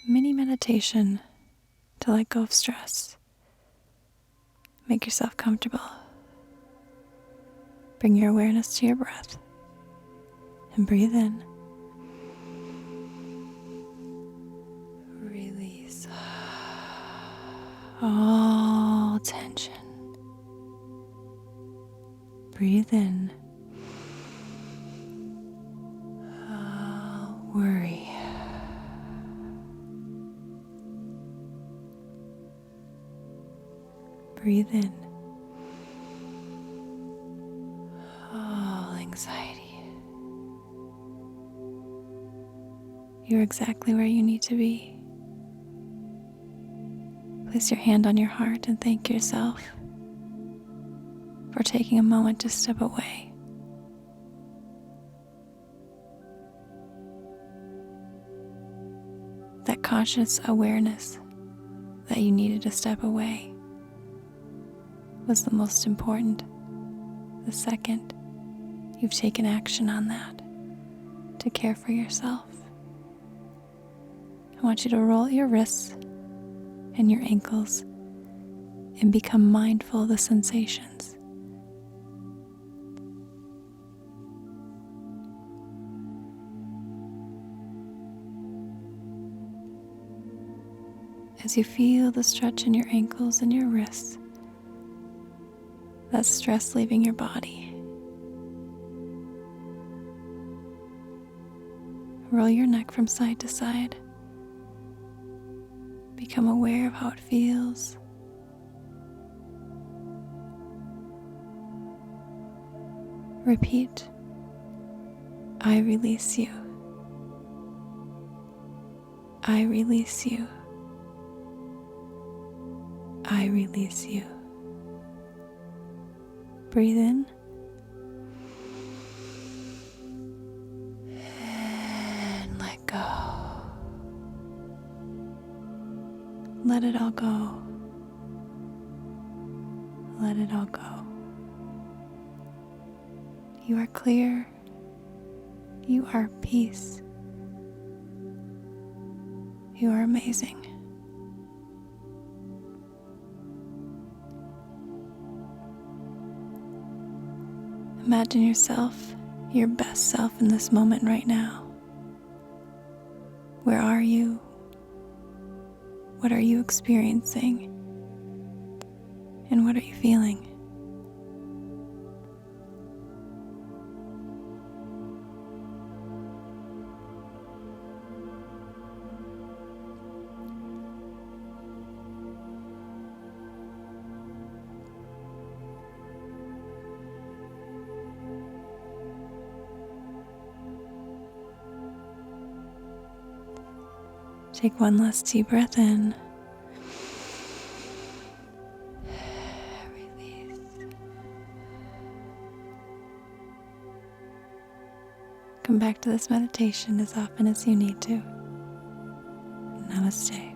mini meditation to let go of stress. Make yourself comfortable. Bring your awareness to your breath and breathe in. Release all tension. Breathe in all worry. Breathe in all anxiety. You're exactly where you need to be. Place your hand on your heart and thank yourself for taking a moment to step away. That conscious awareness that you needed to step away was the most important. The second you've taken action on that to care for yourself. I want you to roll your wrists and your ankles and become mindful of the sensations. As you feel the stretch in your ankles and your wrists, that stress leaving your body. Roll your neck from side to side. Become aware of how it feels. Repeat, I release you. I release you. I release you. Breathe in. And let go. Let it all go. Let it all go. You are clear. You are peace. You are amazing. Imagine yourself, your best self in this moment right now. Where are you? What are you experiencing? And what are you feeling? Take one last deep breath in. Release. Come back to this meditation as often as you need to. Namaste.